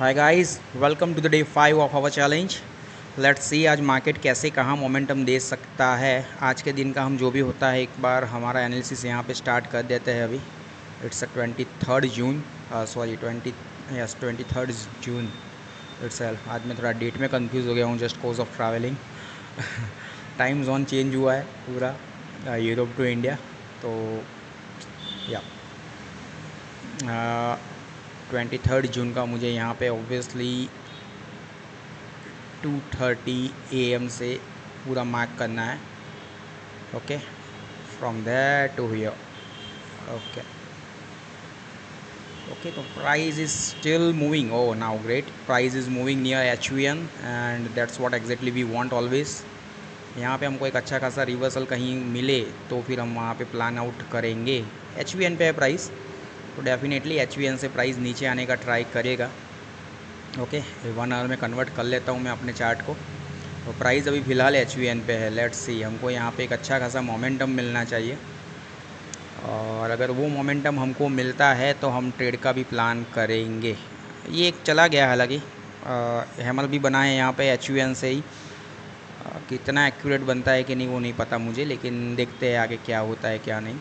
Hi guys, welcome to the day 5 of our challenge. Let's see आज market कैसे कहाँ momentum दे सकता है। आज के दिन का हम जो भी होता है एक बार हमारा एनालिसिस यहाँ पे स्टार्ट कर देते हैं। अभी it's 23 June, sorry 23 June itself. आज मैं थोड़ा डेट में कंफ्यूज हो गया हूँ just cause of travelling. Time zone change हुआ है पूरा यूरोप टू इंडिया। तो या 23 जून का मुझे यहाँ पे ऑब्वियसली 2:30 AM से पूरा मार्क करना है। Okay, from there to here. Okay okay, तो price is still moving. Oh now great, price is moving near HVN and that's what exactly we want always. यहाँ पे हमको एक अच्छा खासा रिवर्सल कहीं मिले तो फिर हम वहाँ पे प्लान आउट करेंगे। HVN पे है प्राइस, तो डेफिनेटली HVN से प्राइस नीचे आने का ट्राई करेगा। ओके, 1 आवर में कन्वर्ट कर लेता हूँ मैं अपने चार्ट को। तो प्राइस अभी फ़िलहाल HVN पे है। लेट्स सी, हमको यहाँ पे एक अच्छा खासा मोमेंटम मिलना चाहिए, और अगर वो मोमेंटम हमको मिलता है तो हम ट्रेड का भी प्लान करेंगे। ये एक चला गया, हालांकि हैमल भी बना है यहाँ पे HVN से ही। कितना एक्यूरेट बनता है कि नहीं वो नहीं पता मुझे, लेकिन देखते हैं आगे क्या होता है क्या नहीं।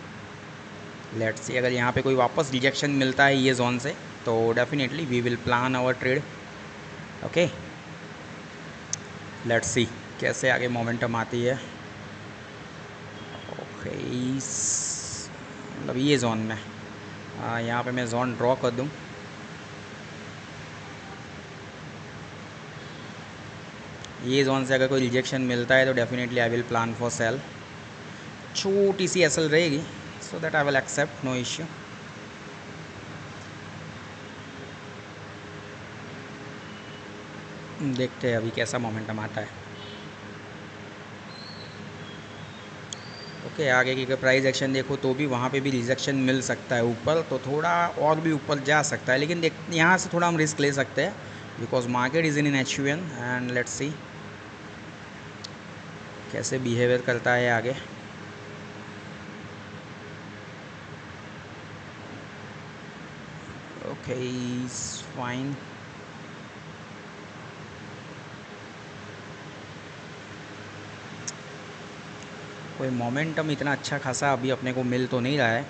लेट्स सी, अगर यहाँ पे कोई वापस रिजेक्शन मिलता है ये जोन से तो definitely we will plan our trade. Okay, let's see कैसे आगे मोमेंटम आती है। ओके, मतलब ये जोन में यहाँ पे मैं जोन ड्रॉ कर दूँ। ये जोन से अगर कोई रिजेक्शन मिलता है तो definitely I will plan for sell. छोटी सी एसएल रहेगी, so that I will accept, no issue. देखते हैं अभी कैसा मोमेंटम आता है। ओके, आगे की प्राइस एक्शन देखो तो भी वहाँ पे भी रिजेक्शन मिल सकता है ऊपर, तो थोड़ा और भी ऊपर जा सकता है, लेकिन देख यहाँ से थोड़ा हम रिस्क ले सकते हैं because market is in HUN and let's see कैसे बिहेवियर करता है आगे। Okay, fine. कोई मोमेंटम इतना अच्छा खासा अभी अपने को मिल तो नहीं रहा है।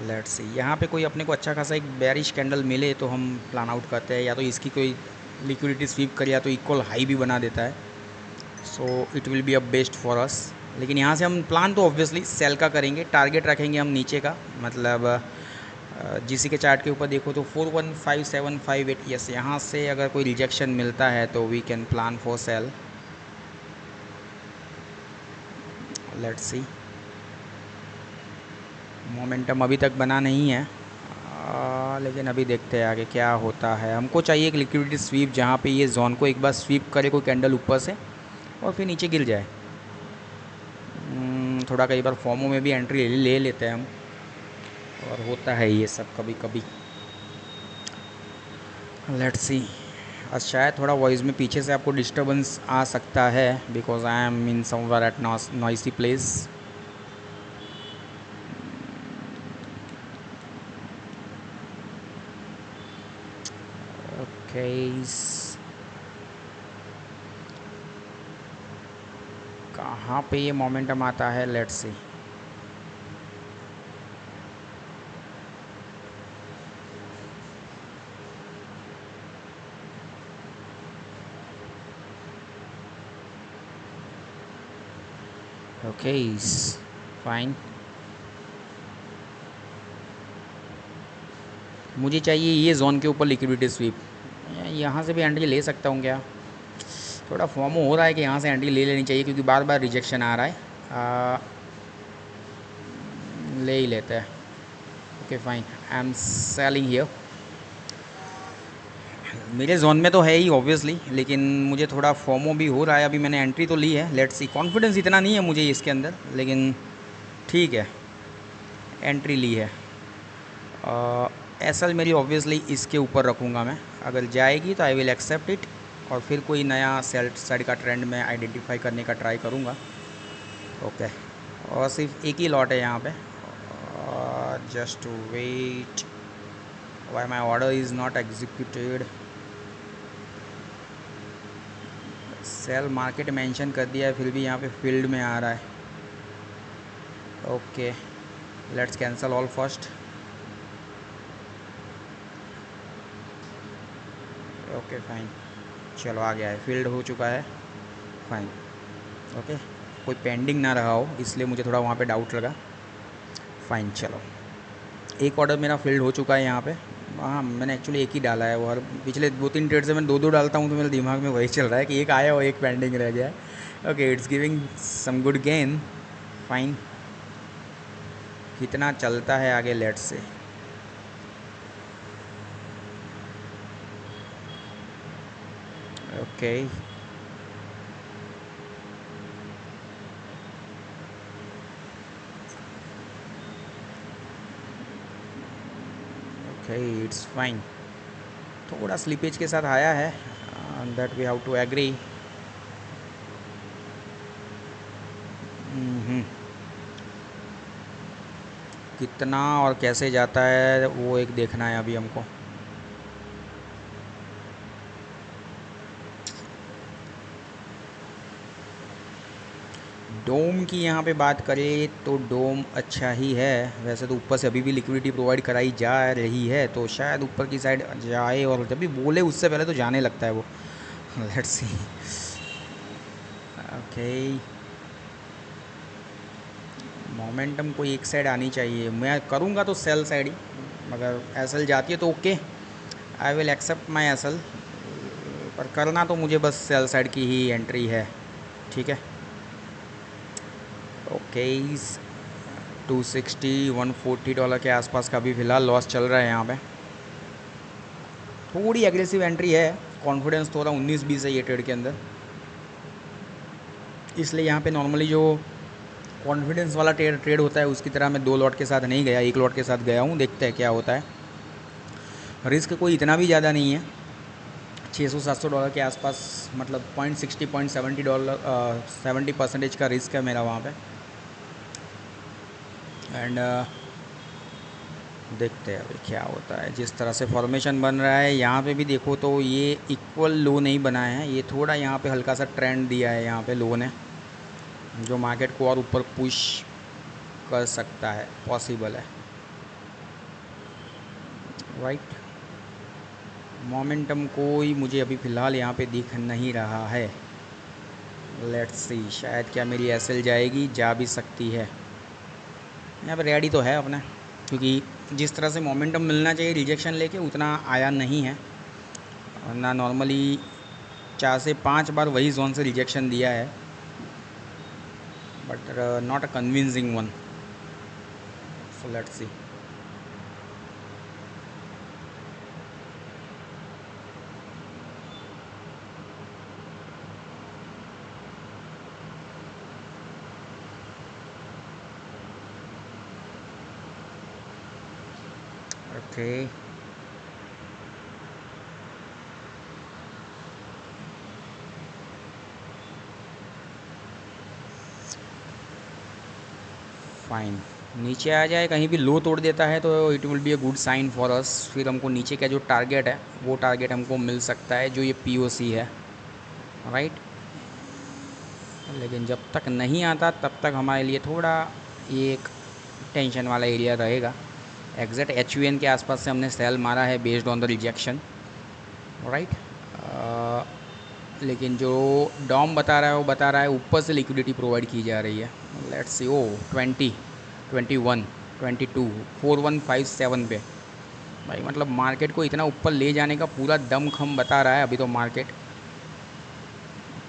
लेट्स सी, यहाँ पे कोई अपने को अच्छा खासा एक बेरिश कैंडल मिले तो हम प्लान आउट करते हैं, या तो इसकी कोई लिक्विडिटी स्वीप कर या तो इक्वल हाई भी बना देता है, so it will be a best for us. लेकिन यहाँ से हम प्लान तो ऑब्वियसली सेल का करेंगे, टारगेट रखेंगे हम नीचे का, मतलब GC के चार्ट के ऊपर देखो तो 415758। यस, यहाँ से अगर कोई रिजेक्शन मिलता है तो we can plan for sell. Let's see, momentum अभी तक बना नहीं है, लेकिन अभी देखते हैं आगे क्या होता है। हमको चाहिए एक लिक्विडिटी स्वीप जहाँ पे ये जोन को एक बार स्वीप करे कोई कैंडल ऊपर से और फिर नीचे गिर जाए। थोड़ा कई बार फॉर्मों में भी एंट्री ले लेते हैं हम, और होता है ये सब कभी कभी। लेट्स सी, शायद थोड़ा वॉइस में पीछे से आपको डिस्टर्बेंस आ सकता है because I am in somewhere eight noisy place. Okay, कहाँ पे ये मोमेंटम आता है, लेट्स सी। Okay, fine. मुझे चाहिए ये जोन के ऊपर लिक्विडिटी स्वीप। यहाँ से भी एंट्री ले सकता हूँ क्या? थोड़ा फॉर्मो हो रहा है कि यहाँ से एंट्री ले लेनी चाहिए क्योंकि बार बार रिजेक्शन आ रहा है। ले ही लेते हैं। Okay fine, I am selling here. मेरे जोन में तो है ही ऑब्वियसली, लेकिन मुझे थोड़ा फॉर्मो भी हो रहा है। अभी मैंने एंट्री तो ली है, लेट्स सी। कॉन्फिडेंस इतना नहीं है मुझे इसके अंदर, लेकिन ठीक है, एंट्री ली है। एसएल मेरी ऑब्वियसली इसके ऊपर रखूँगा मैं, अगर जाएगी तो आई विल एक्सेप्ट इट, और फिर कोई नया सेल साइड का ट्रेंड में आइडेंटिफाई करने का ट्राई करूँगा। ओके, और सिर्फ एक ही लॉट है यहाँ पे, just wait. Why my order is not executed. Sell market mention कर दिया है, फिर भी यहाँ पे फील्ड में आ रहा है। Okay, let's cancel all first. Okay fine, चलो आ गया है, फील्ड हो चुका है, फाइन। ओके, कोई पेंडिंग ना रहा हो इसलिए मुझे थोड़ा वहाँ पे डाउट लगा। फाइन, चलो एक ऑर्डर मेरा फील्ड हो चुका है यहाँ पे। हाँ, मैंने एक्चुअली एक ही डाला है, वो हर पिछले 2-3 ट्रेड से मैं दो दो डालता हूँ, तो मेरे दिमाग में वही चल रहा है कि एक आया और एक पेंडिंग रह गया है। Okay, it's giving some good gain, fine. कितना चलता है आगे, let's say. Okay, okay it's fine. थोड़ा स्लिपेज के साथ आया है, that we have to agree. कितना और कैसे जाता है वो एक देखना है अभी हमको। डोम की यहाँ पे बात करें तो डोम अच्छा ही है वैसे तो, ऊपर से अभी भी लिक्विडिटी प्रोवाइड कराई जा रही है, तो शायद ऊपर की साइड जाए, और जब भी बोले उससे पहले तो जाने लगता है वो। Let's see. ओके, मोमेंटम कोई एक साइड आनी चाहिए, मैं करूँगा तो सेल साइड ही, मगर एसएल जाती है तो okay, I will accept my SL, पर करना तो मुझे बस सेल साइड की ही एंट्री है। ठीक है, ओके। 260-140 के आसपास का भी फ़िलहाल लॉस चल रहा है यहाँ पे। थोड़ी एग्रेसिव एंट्री है, कॉन्फिडेंस थोड़ा 19-20 है ये ट्रेड के अंदर, इसलिए यहाँ पे नॉर्मली जो कॉन्फिडेंस वाला ट्रेड होता है उसकी तरह मैं 2 लॉट के साथ नहीं गया, 1 लॉट के साथ गया हूँ, देखते हैं क्या होता है। रिस्क कोई इतना भी ज़्यादा नहीं है, $600-700 के आसपास, मतलब $0.60-0.70 70% का रिस्क है मेरा वहाँ पे। एंड देखते हैं अभी क्या होता है। जिस तरह से फॉर्मेशन बन रहा है यहाँ पे भी देखो तो ये इक्वल लो नहीं बना है, ये थोड़ा यहाँ पे हल्का सा ट्रेंड दिया है यहाँ पे लो ने, जो मार्केट को और ऊपर पुश कर सकता है, पॉसिबल है, राइट। मोमेंटम कोई मुझे अभी फ़िलहाल यहाँ पे दिख नहीं रहा है। लेट्स सी, शायद क्या मेरी एसएल जाएगी, जा भी सकती है। यहाँ पे रेडी तो है अपना, क्योंकि जिस तरह से मोमेंटम मिलना चाहिए रिजेक्शन लेके उतना आया नहीं है, वरना नॉर्मली 4 से 5 बार वही जोन से रिजेक्शन दिया है, but not a convincing one. So let's see. Okay, fine, नीचे आ जाए, कहीं भी लो तोड़ देता है तो it will be a good sign for us, फिर हमको नीचे का जो टारगेट है वो टारगेट हमको मिल सकता है, जो ये पीओसी है, राइट। लेकिन जब तक नहीं आता तब तक हमारे लिए थोड़ा ये एक टेंशन वाला एरिया रहेगा। एग्जैक्ट एच के आसपास से हमने सेल मारा है based on the rejection, right. लेकिन जो डॉम बता रहा है वो बता रहा है ऊपर से लिक्विडिटी प्रोवाइड की जा रही है। लेट्स सी, ओ 20, 21, 22, 4157 पे, भाई मतलब मार्केट को इतना ऊपर ले जाने का पूरा दम खम बता रहा है अभी तो मार्केट।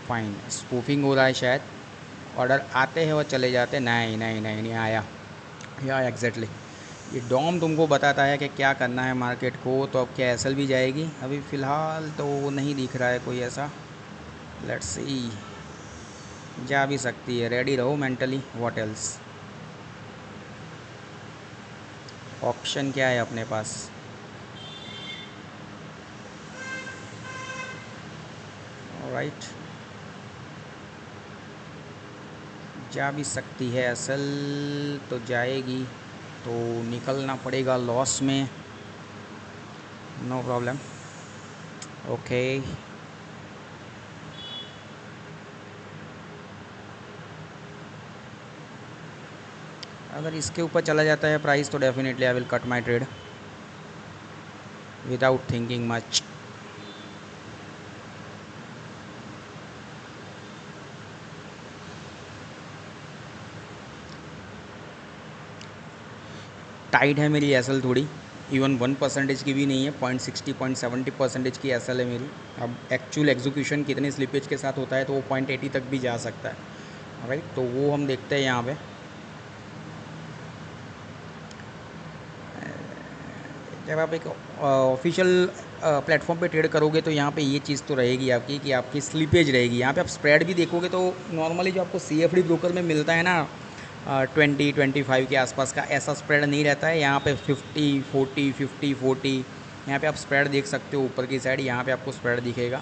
फाइन, स्पूफिंग हो रहा है शायद, ऑर्डर आते हैं और चले जाते, नहीं नहीं नहीं नहीं आया, या एग्जैक्टली ये डॉम तुमको बताता है कि क्या करना है मार्केट को, तो अब क्या एसएल भी जाएगी, अभी फ़िलहाल तो नहीं दिख रहा है कोई ऐसा। लेट्स सी, जा भी सकती है, रेडी रहो मेंटली, व्हाट एल्स। ऑप्शन क्या है अपने पास, राइट। जा भी सकती है असल, तो जाएगी तो निकलना पड़ेगा लॉस में। No problem. ओके, अगर इसके ऊपर चला जाता है प्राइस तो definitely I will cut my trade without thinking much. Tight है मेरी एस एल थोड़ी, इवन 1% की भी नहीं है, 0.60 0.70% की एस एल है मेरी। अब एक्चुअल एग्जीक्यूशन कितने स्लिपेज के साथ होता है तो वो 0.80 तक भी जा सकता है, राइट। तो वो हम देखते हैं यहाँ पे। जब आप एक ऑफिशियल प्लेटफॉर्म पे ट्रेड करोगे तो यहाँ पे ये चीज़ तो रहेगी आपकी कि आपकी स्लिपेज रहेगी। यहाँ पे आप स्प्रेड भी देखोगे तो नॉर्मली जो आपको CFD ब्रोकर में मिलता है ना 20-25 के आसपास का, ऐसा स्प्रेड नहीं रहता है। यहाँ पे 50-40 50-40 यहाँ पे आप स्प्रेड देख सकते हो ऊपर की साइड, यहाँ पे आपको स्प्रेड दिखेगा।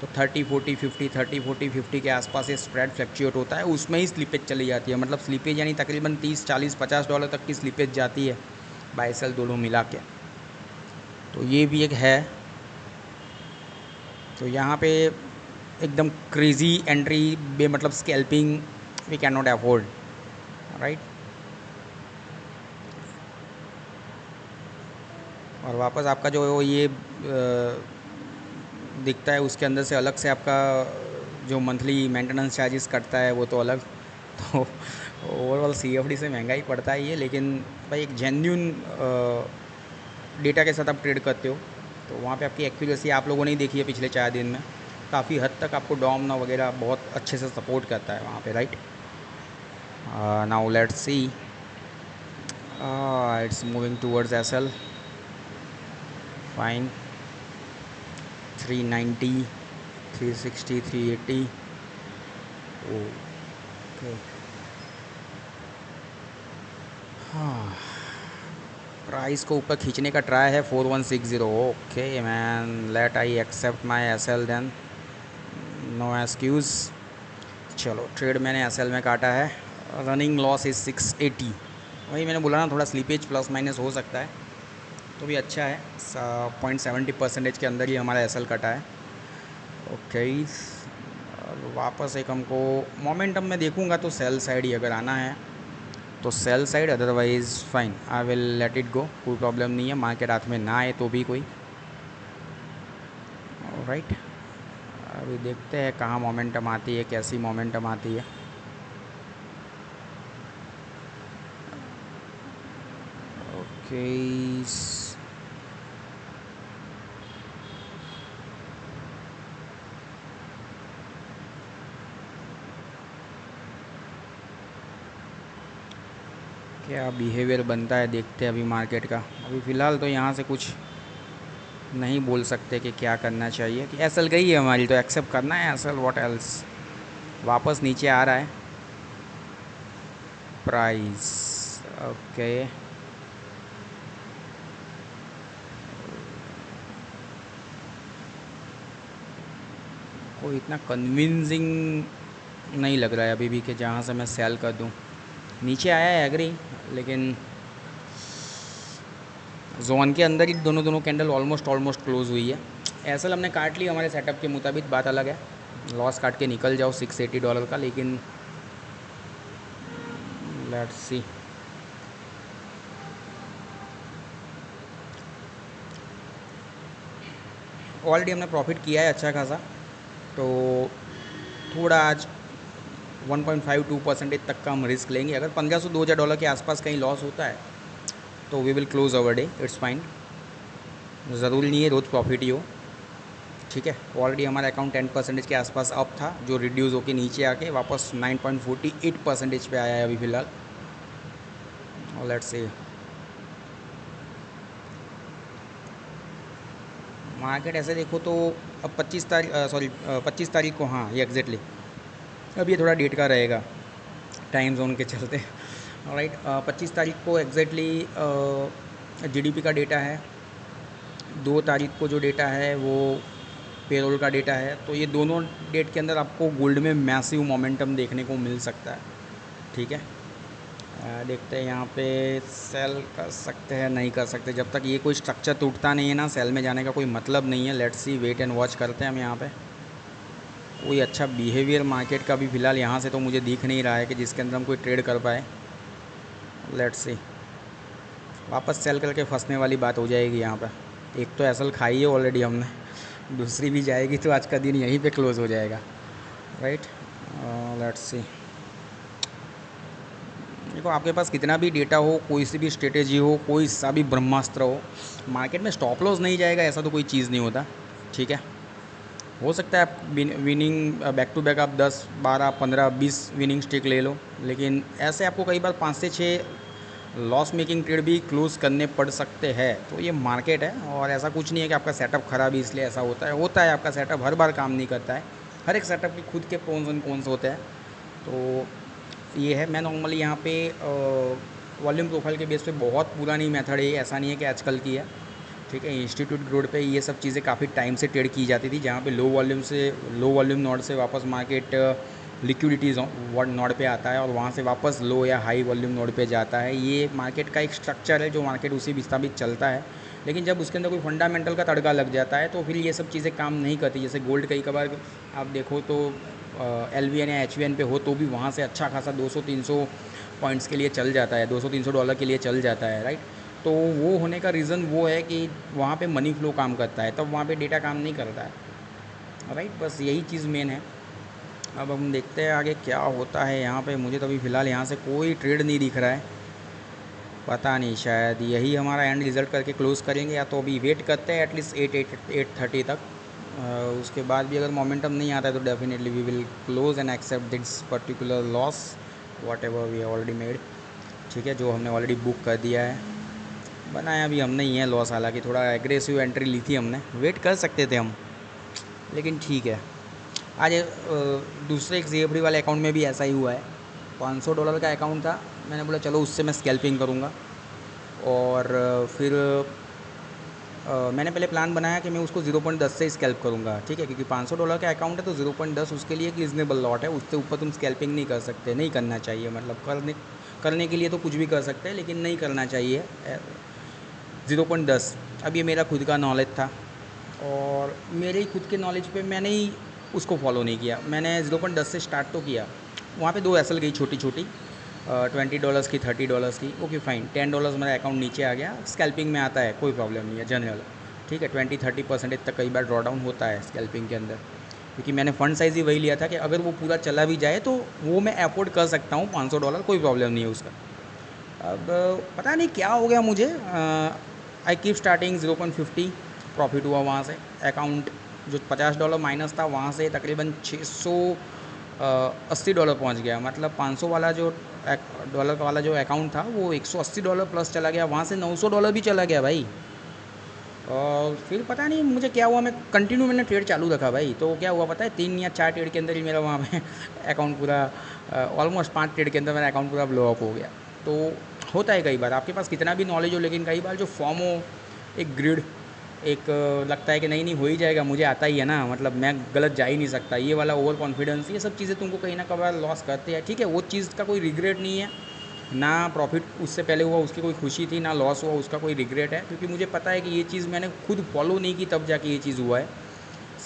तो 30-40-50 30-40-50 के आसपास ये स्प्रेड फ्लैक्चुएट होता है, उसमें ही स्लिपेज चली जाती है। मतलब स्लिपेज यानी तकरीबन $30-40-50 तक की स्लिपेज जाती है बाय सेल दोनों मिला के। तो ये भी एक है। तो यहाँ पे एकदम क्रेज़ी एंट्री बे मतलब scalping we can not afford, right. और वापस आपका जो ये दिखता है उसके अंदर से अलग से आपका जो मंथली मेंटेनेंस चार्जेस कटता है वो तो अलग। तो ओवरऑल CFD से महंगा ही पड़ता है ये, लेकिन भाई एक जेन्युइन डेटा के साथ आप ट्रेड करते हो तो वहाँ पे आपकी एक्यूरेसी आप लोगों ने ही देखी है पिछले 4 दिन में, काफ़ी हद तक आपको डॉमना वगैरह बहुत अच्छे से सपोर्ट करता है वहाँ पे, right. Now let's see, it's moving towards SL, fine. 390 360 380, okay. हाँ, प्राइस को ऊपर खींचने का ट्राई है 4160। Okay man, let I accept my SL then, no excuse. चलो ट्रेड मैंने SL में काटा है, रनिंग लॉस इज़ 680। वही मैंने बोला ना, थोड़ा स्लीपेज प्लस माइनस हो सकता है तो भी अच्छा है। 0.70% के अंदर ही हमारा SL कटा है। ओके, वापस एक हमको मोमेंटम में देखूंगा तो सेल साइड ही अगर आना है तो sell side, otherwise fine I will let it go, कोई प्रॉब्लम नहीं है। मार्केट हाथ में ना आए तो भी कोई, राइट। अभी देखते हैं कहाँ मोमेंटम आती है, कैसी मोमेंटम आती है। ओके, क्या बिहेवियर बनता है देखते हैं अभी मार्केट का। अभी फ़िलहाल तो यहाँ से कुछ नहीं बोल सकते कि क्या करना चाहिए। कि SL गई है हमारी तो एक्सेप्ट करना है SL, व्हाट एल्स। वापस नीचे आ रहा है प्राइस, ओके। कोई इतना कन्विंसिंग नहीं लग रहा है अभी भी कि जहाँ से मैं सेल कर दूँ। नीचे आया है एग्री, लेकिन जोन के अंदर ही दोनों दोनों कैंडल ऑलमोस्ट क्लोज हुई है। SL हमने काट ली हमारे सेटअप के मुताबिक, बात अलग है। लॉस काट के निकल जाओ $680 का, लेकिन लेट्स सी। ऑलरेडी हमने प्रॉफिट किया है अच्छा खासा, तो थोड़ा आज 1.52% तक का हम रिस्क लेंगे। अगर $1500-2000 के आसपास कहीं लॉस होता है तो we will close our day, it's fine. ज़रूरी नहीं है रोज़ प्रॉफिट ही हो, ठीक है। ऑलरेडी हमारा अकाउंट 10% के आसपास अप था, जो रिड्यूस होकर नीचे आके वापस 9.48% पे आया है अभी फ़िलहाल। और लेट्स से मार्केट ऐसे देखो तो अब 25 तारीख को, हाँ ये एग्जैक्टली, अब ये थोड़ा डेट का रहेगा टाइम जोन के चलते, राइट। 25 तारीख को एग्जैक्टली GDP का डेटा है। 2 तारीख को जो डेटा है वो पेरोल का डेटा है। तो ये दोनों डेट के अंदर आपको गोल्ड में मैसिव मोमेंटम देखने को मिल सकता है, ठीक है। देखते हैं यहाँ पे सेल कर सकते हैं नहीं कर सकते। जब तक ये कोई स्ट्रक्चर टूटता नहीं है ना, सेल में जाने का कोई मतलब नहीं है। Let's see, wait and watch करते हैं हम यहाँ पे। कोई अच्छा बिहेवियर मार्केट का भी फ़िलहाल यहाँ से तो मुझे दिख नहीं रहा है कि जिसके अंदर हम कोई ट्रेड कर पाए। लेट्स सी, वापस सेल करके फंसने वाली बात हो जाएगी यहाँ पे। एक तो एसल खाई है ऑलरेडी हमने, दूसरी भी जाएगी तो आज का दिन यहीं पे क्लोज़ हो जाएगा, राइट। लेट्स सी, देखो आपके पास कितना भी डेटा हो, कोई सी भी स्ट्रेटेजी हो, कोई सा भी ब्रह्मास्त्र हो, मार्केट में स्टॉप लॉस नहीं जाएगा ऐसा तो कोई चीज़ नहीं होता, ठीक है। हो सकता है आप विनिंग बैक टू बैक आप 10 12 15 20 विनिंग स्टिक ले लो, लेकिन ऐसे आपको कई बार 5 से 6 लॉस मेकिंग ट्रेड भी क्लोज करने पड़ सकते हैं। तो ये मार्केट है और ऐसा कुछ नहीं है कि आपका सेटअप ख़राब है इसलिए ऐसा होता है आपका सेटअप हर बार काम नहीं करता है। हर एक सेटअप के खुद के प्रोन्स एंड कॉन्स होते हैं। तो ये है, मैं नॉर्मली यहाँ पे वॉल्यूम प्रोफाइल के बेस पे, बहुत पुरानी मेथड है, ऐसा नहीं है कि आजकल की है, ठीक है। इंस्टीट्यूट रोड पे ये सब चीज़ें काफ़ी टाइम से ट्रेड की जाती थी, जहाँ पे लो वॉल्यूम नोड से वापस मार्केट लिक्विडिटी नोड पे आता है और वहाँ से वापस लो या हाई वॉल्यूम नोड पे जाता है। ये मार्केट का एक स्ट्रक्चर है जो मार्केट उसी विस्थापित चलता है। लेकिन जब उसके अंदर कोई फंडामेंटल का तड़का लग जाता है तो फिर ये सब चीज़ें काम नहीं करती। जैसे गोल्ड कई कबार आप देखो तो LVN या HVN पे हो तो भी वहाँ से अच्छा खासा 200-300 पॉइंट्स के लिए चल जाता है, $200-300 के लिए चल जाता है, राइट। तो वो होने का रीज़न वो है कि वहाँ पे मनी फ्लो काम करता है, तब वहाँ पे डेटा काम नहीं करता है, राइट। बस यही चीज़ मेन है। अब हम देखते हैं आगे क्या होता है यहाँ पे। मुझे तो अभी फ़िलहाल यहाँ से कोई ट्रेड नहीं दिख रहा है, पता नहीं, शायद यही हमारा एंड रिज़ल्ट करके क्लोज़ करेंगे, या तो अभी वेट करते हैं एटलीस्ट 8:30 तक। उसके बाद भी अगर मोमेंटम नहीं आता है तो definitely we will close and accept this particular loss whatever we already made, ठीक है, जो हमने ऑलरेडी बुक कर दिया है। बनाया भी हमने ही है लॉस, हालांकि थोड़ा एग्रेसिव एंट्री ली थी हमने, वेट कर सकते थे हम, लेकिन ठीक है। आज दूसरे एक ZFD वाले अकाउंट में भी ऐसा ही हुआ है। $500 का अकाउंट था, मैंने बोला चलो उससे मैं स्कैल्पिंग करूँगा। और फिर मैंने पहले प्लान बनाया कि मैं उसको 0.10 से स्कैल्प करूँगा, ठीक है, क्योंकि $500 का अकाउंट है तो 0.10 उसके लिए एक रीज़नेबल लॉट है। उससे ऊपर तुम स्कैल्पिंग नहीं कर सकते, नहीं करना चाहिए, मतलब करने के लिए तो कुछ भी कर सकते हैं लेकिन नहीं करना चाहिए 0.10। अब ये मेरा खुद का नॉलेज था और मेरे ही खुद के नॉलेज पे मैंने ही उसको फॉलो नहीं किया। मैंने 0.10 से स्टार्ट तो किया, वहाँ पे 2 एसल गई छोटी छोटी, $20 की, $30 की, ओके फाइन, $10 मेरा अकाउंट नीचे आ गया। स्कैल्पिंग में आता है, कोई प्रॉब्लम नहीं है, जनरल, ठीक है। 20-30% तक कई बार ड्रॉ डाउन होता है स्कैल्पिंग के अंदर, क्योंकि मैंने फ़ंड साइज़ ही वही लिया था कि अगर वो पूरा चला भी जाए तो वो मैं अफोर्ड कर सकता हूँ, $500 कोई प्रॉब्लम नहीं है उसका। अब पता नहीं क्या हो गया मुझे, आई कीप स्टार्टिंग 0.50, प्रॉफिट हुआ वहाँ से। अकाउंट जो $50 माइनस था वहाँ से तकरीबन $680 पहुँच गया, मतलब 500 वाला जो डॉलर वाला जो अकाउंट था वो $180 प्लस चला गया, वहाँ से $900 भी चला गया भाई। और फिर पता नहीं मुझे क्या हुआ, मैं कंटिन्यू मैंने ट्रेड चालू रखा भाई, तो क्या हुआ पता है, 3 या 4 ट्रेड के अंदर ही मेरा वहाँ पे अकाउंट पूरा, ऑलमोस्ट 5 ट्रेड के अंदर मेरा अकाउंट पूरा ब्लो अप हो गया। तो होता है कई बार, आपके पास कितना भी नॉलेज हो लेकिन कई बार जो फॉर्म हो, एक ग्रिड, एक लगता है कि नहीं नहीं हो ही जाएगा, मुझे आता ही है ना, मतलब मैं गलत जा ही नहीं सकता, ये वाला ओवर कॉन्फिडेंस, ये सब चीज़ें तुमको कहीं ना कहीं लॉस करते हैं, ठीक है। वो चीज़ का कोई रिग्रेट नहीं है, ना प्रॉफिट उससे पहले हुआ उसकी कोई खुशी थी, ना लॉस हुआ उसका कोई रिग्रेट है, क्योंकि मुझे पता है कि ये चीज़ मैंने खुद फॉलो नहीं की तब जाके ये चीज़ हुआ है।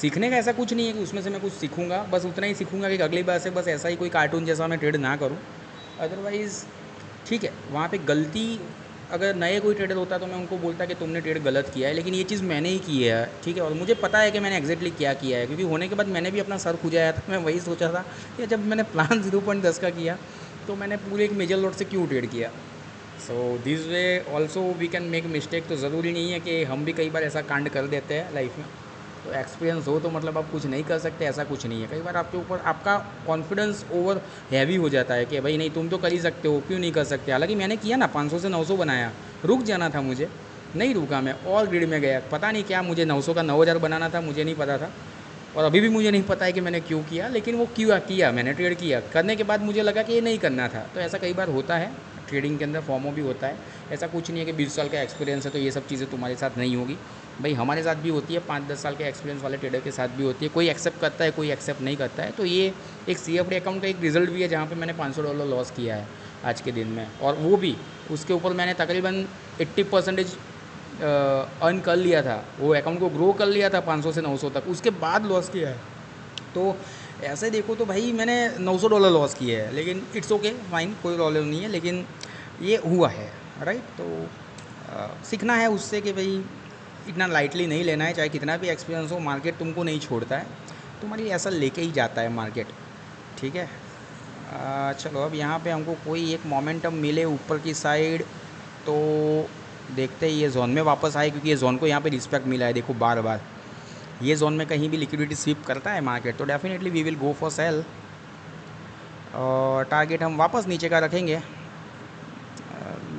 सीखने का ऐसा कुछ नहीं है कि उसमें से मैं कुछ सीखूंगा, बस उतना ही सीखूंगा कि अगली बार से बस ऐसा ही कोई कार्टून जैसा मैं ट्रेड ना करूं। अदरवाइज़ ठीक है, वहाँ पे गलती अगर नए कोई ट्रेडर होता तो मैं उनको बोलता कि तुमने ट्रेड गलत किया है, लेकिन ये चीज़ मैंने ही की है, ठीक है। और मुझे पता है कि मैंने एग्जैक्टली क्या किया है, क्योंकि होने के बाद मैंने भी अपना सर खुजाया था। मैं वही सोचा था कि जब मैंने प्लान 0.10 का किया तो मैंने पूरे एक मेजर लॉट से क्यों ट्रेड किया। So this way also we can make mistake. तो ज़रूरी नहीं है कि हम भी कई बार ऐसा कांड कर देते हैं लाइफ में। तो एक्सपीरियंस हो तो मतलब आप कुछ नहीं कर सकते, ऐसा कुछ नहीं है। कई बार आपके ऊपर आपका कॉन्फिडेंस ओवर हैवी हो जाता है कि भाई नहीं तुम तो कर ही सकते हो, क्यों नहीं कर सकते। हालांकि मैंने किया ना, 500 से 900 बनाया, रुक जाना था मुझे, नहीं रुका, मैं और ग्रिड में गया। पता नहीं क्या, मुझे 900 का 9000 बनाना था, मुझे नहीं पता था, और अभी भी मुझे नहीं पता है कि मैंने क्यों किया, लेकिन वो क्यों किया, मैंने ट्रेड किया। करने के बाद मुझे लगा कि ये नहीं करना था। तो ऐसा कई बार होता है, ट्रेडिंग के अंदर फॉर्मो भी होता है। ऐसा कुछ नहीं है कि 20 साल का एक्सपीरियंस है तो ये सब चीज़ें तुम्हारे साथ नहीं होगी। भाई हमारे साथ भी होती है, 5-10 साल के एक्सपीरियंस वाले ट्रेडर के साथ भी होती है। कोई एक्सेप्ट करता है, कोई एक्सेप्ट नहीं करता है। तो ये एक CFD अकाउंट का एक रिजल्ट भी है जहाँ पे मैंने $500 लॉस किया है। आज के दिन में, और वो भी उसके ऊपर मैंने तकरीबन 80% अर्न कर लिया था, वो अकाउंट को ग्रो कर लिया था 500 से 900 तक, उसके बाद लॉस किया है। तो ऐसे देखो तो भाई मैंने $900 लॉस किए है, लेकिन इट्स ओके फाइन, कोई प्रॉब्लम नहीं है, लेकिन ये हुआ है राइट। तो सीखना है उससे कि भाई इतना लाइटली नहीं लेना है, चाहे कितना भी एक्सपीरियंस हो, मार्केट तुमको नहीं छोड़ता है, तुम्हारी ऐसा लेके ही जाता है मार्केट, ठीक है। चलो अब यहाँ पे हमको कोई एक मोमेंटम मिले ऊपर की साइड तो देखते ही ये जोन में वापस आए, क्योंकि ये जोन को यहाँ पे रिस्पेक्ट मिला है, देखो बार बार ये जोन में कहीं भी लिक्विडिटी स्वीप करता है मार्केट तो definitely we will go for sell, और टारगेट हम वापस नीचे का रखेंगे।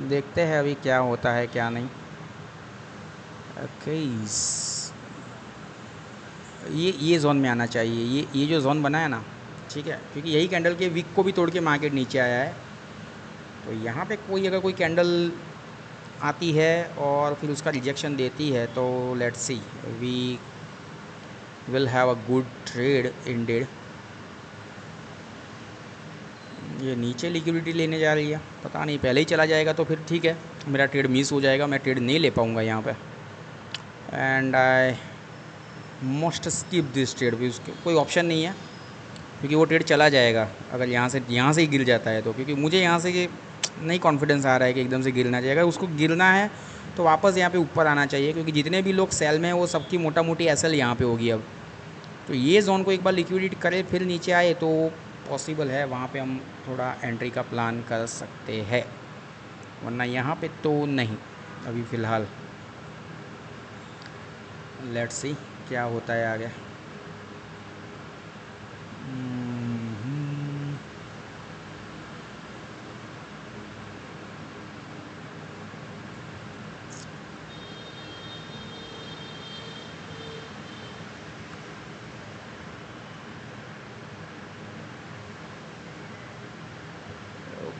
देखते हैं अभी क्या होता है क्या नहीं। ओके, ये जोन में आना चाहिए, ये जो जोन बना है ना, ठीक है, क्योंकि यही कैंडल के वीक को भी तोड़ के मार्केट नीचे आया है। तो यहाँ पे कोई अगर कोई कैंडल आती है और फिर उसका रिजेक्शन देती है तो let's see we will have a good trade indeed. ये नीचे लिक्विडिटी लेने जा रही है, पता नहीं पहले ही चला जाएगा तो फिर ठीक है, मेरा ट्रेड मिस हो जाएगा, मैं ट्रेड नहीं ले पाऊँगा यहाँ पे, and I most skip this trade भी, उसके कोई ऑप्शन नहीं है, क्योंकि वो ट्रेड चला जाएगा अगर यहाँ से ही गिर जाता है तो, क्योंकि मुझे यहाँ से ये नहीं कॉन्फिडेंस आ रहा है कि एकदम से गिरना चाहिए। अगर उसको गिरना है तो वापस यहाँ पे ऊपर आना चाहिए, क्योंकि जितने भी लोग सेल में हैं वो सबकी मोटा मोटी एसएल यहाँ पे होगी अब। तो ये जोन को एक बार लिक्विडिटी करे फिर नीचे आए तो पॉसिबल है, वहाँ पे हम थोड़ा एंट्री का प्लान कर सकते हैं, वरना यहाँ पे तो नहीं अभी फ़िलहाल। लेट्स सी क्या होता है आगे।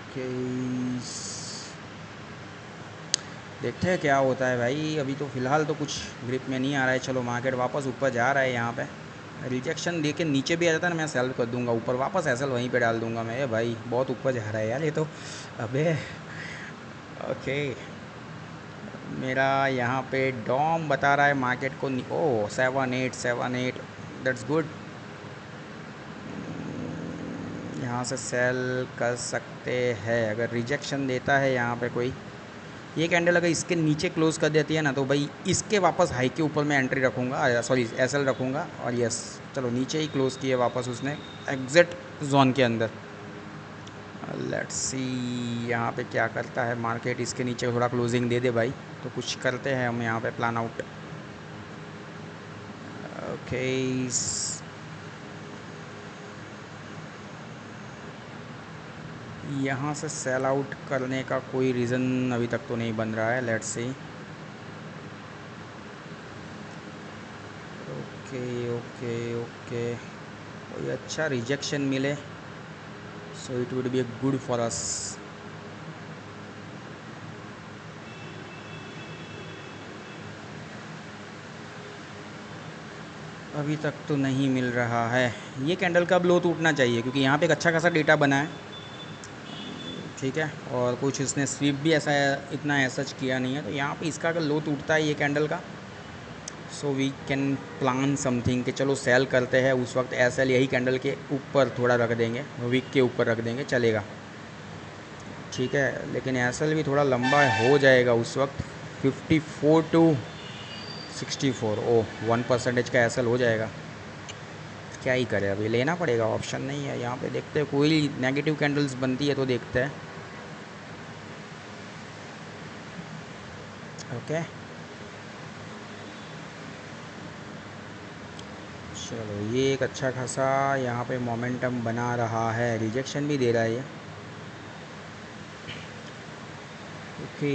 ओके, देखते हैं क्या होता है भाई, अभी तो फ़िलहाल तो कुछ ग्रिप में नहीं आ रहा है। चलो मार्केट वापस ऊपर जा रहा है, यहाँ पे रिजेक्शन दे के नीचे भी आ जाता है ना, मैं सेल कर दूंगा ऊपर, वापस एसएल वहीं पे डाल दूंगा मैं। ये भाई बहुत ऊपर जा रहा है यार ये तो, अबे ओके। मेरा यहाँ पे डॉम बता रहा है मार्केट को, ओ 7-8 दैट्स गुड, यहाँ से सेल कर सकते हैं। अगर रिजेक्शन देता है यहाँ पे कोई, ये कैंडल अगर इसके नीचे क्लोज कर देती है ना तो भाई इसके वापस हाई के ऊपर मैं एंट्री रखूँगा, सॉरी एसएल रखूँगा, और यस चलो नीचे ही क्लोज किए वापस उसने एग्जिट जोन के अंदर। लेट्स सी यहाँ पे क्या करता है मार्केट, इसके नीचे थोड़ा क्लोजिंग दे दे भाई तो कुछ करते हैं हम यहाँ पे प्लान आउट। ओके, यहाँ से सेल आउट करने का कोई रीज़न अभी तक तो नहीं बन रहा है। Let's see, okay okay okay, कोई अच्छा रिजेक्शन मिले so it would be a good for us. अभी तक तो नहीं मिल रहा है। ये कैंडल का अब लो टूटना चाहिए, क्योंकि यहाँ पे एक अच्छा खासा डेटा बना है, ठीक है, और कुछ इसने स्वीप भी ऐसा इतना एसच किया नहीं है। तो यहाँ पे इसका अगर लो टूटता है ये कैंडल का, so we can plan something कि चलो सेल करते हैं। उस वक्त एसएल यही कैंडल के ऊपर थोड़ा रख देंगे, वीक के ऊपर रख देंगे, चलेगा, ठीक है। लेकिन एसएल भी थोड़ा लंबा हो जाएगा उस वक्त, 54 to 64, ओह 1% का एसएल हो जाएगा। क्या ही करें, अभी लेना पड़ेगा, ऑप्शन नहीं है। यहाँ पे देखते हैं कोई नेगेटिव कैंडल्स बनती है तो देखते हैं। ओके चलो, ये एक अच्छा खासा यहाँ पे मोमेंटम बना रहा है, रिजेक्शन भी दे रहा है ये। ओके,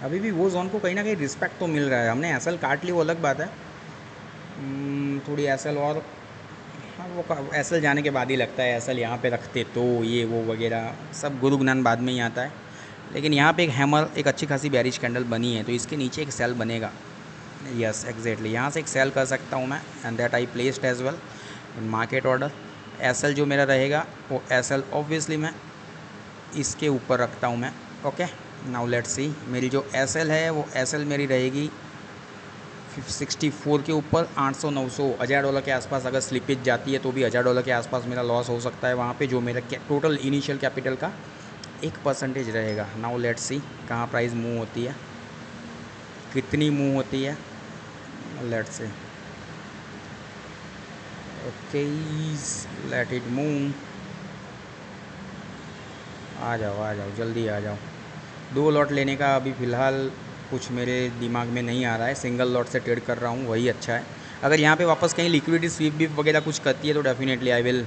अभी भी वो जोन को कहीं ना कहीं रिस्पेक्ट तो मिल रहा है। हमने एसएल काट ली वो अलग बात है, थोड़ी एसएल और, हाँ वो एसएल जाने के बाद ही लगता है एसएल यहाँ पे रखते तो ये वो वगैरह सब गुरुज्ञान बाद में ही आता है। लेकिन यहाँ पे एक हैमर, एक अच्छी खासी बेरिश कैंडल बनी है तो इसके नीचे एक सेल बनेगा। यस एग्जैक्टली, यहाँ से एक सेल कर सकता हूँ मैं, and that I placed as well. In market order. SL जो मेरा रहेगा वो एसएल ऑब्वियसली मैं इसके ऊपर रखता हूँ मैं। ओके, नाउ लेट्स सी, मेरी जो एसएल है वो एसएल मेरी रहेगी 64 के ऊपर। 800 900 $1000 के आसपास अगर स्लिपेज जाती है तो भी $1000 के आसपास मेरा लॉस हो सकता है वहाँ पे, जो मेरा टोटल इनिशियल कैपिटल का 1% रहेगा। नाउ लेट्स सी कहाँ प्राइस मूव होती है, कितनी मूव होती है, let's see. Okay, let it move. आ जाओ जल्दी आ जाओ। 2 लॉट लेने का अभी फ़िलहाल कुछ मेरे दिमाग में नहीं आ रहा है, सिंगल लॉट से ट्रेड कर रहा हूँ वही अच्छा है। अगर यहाँ पे वापस कहीं लिक्विडिटी स्वीप भी वगैरह कुछ करती है तो डेफिनेटली आई विल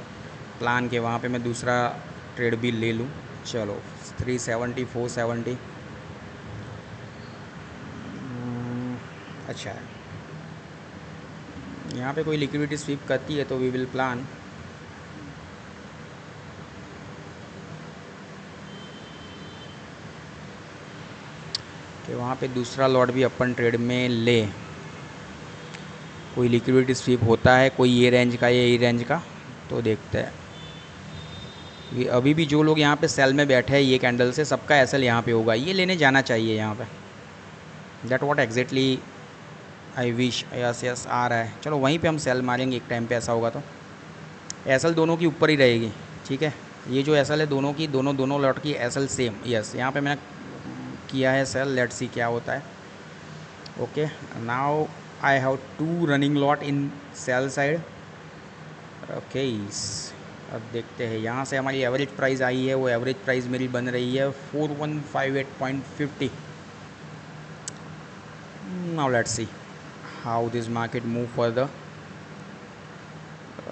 प्लान के वहाँ पे मैं दूसरा ट्रेड भी ले लूँ। चलो 370 470 अच्छा है। यहाँ पे कोई लिक्विडिटी स्वीप करती है तो वी विल प्लान। कि वहाँ पे दूसरा लॉट भी अपन ट्रेड में ले। कोई लिक्विडिटी स्वीप होता है कोई ये रेंज का या ये रेंज का, तो देखते हैं। ये अभी भी जो लोग यहाँ पे सेल में बैठे हैं ये कैंडल से, सबका एसएल यहाँ पे होगा, ये लेने जाना चाहिए यहाँ पे। That what exactly I wish. Yes आ रहा है, चलो वहीं पे हम सेल मारेंगे एक टाइम पे ऐसा होगा तो। एसएल दोनों की ऊपर ही रहेगी, ठीक है। ये जो एसएल है दोनों की, दोनों लॉट की एसएल सेम। यस, यहाँ पे मैंने किया है सेल, लेट्स सी क्या होता है। Okay, now I have 2 running lot in sell side. Okay, अब देखते हैं यहाँ से हमारी एवरेज प्राइस आई है, वो एवरेज प्राइस मेरी बन रही है 4158.50। Now let's see how this market move further.